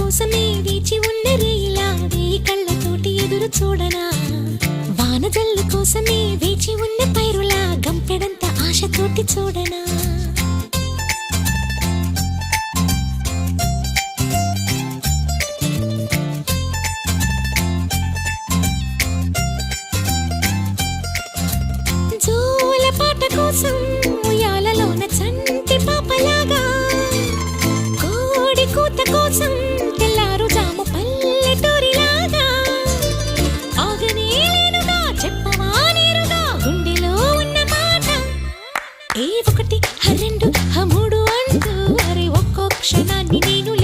కోసమే వేచి ఉన్న రేయిలా వేయి కళ్ళతోటి ఎదురు చూడనా వానజల్లు కోసమే వేచి ఉన్న పైరులా గంపెడంత ఆశతోటి చూడనా జోల పాట కోసం ఉయ్యాలలోన చంటి పాపలాగా కోడి కూత కోసం తెల్లారు జాము పల్లెటూరిలాగా ఆగనే లేనుగా చెప్పవా నేరుగా గుండెలో ఉన్న మాట ఏ ఒకటి రెండు మూడు అంటూ అరే ఒక్కో క్షణాన్ని నేను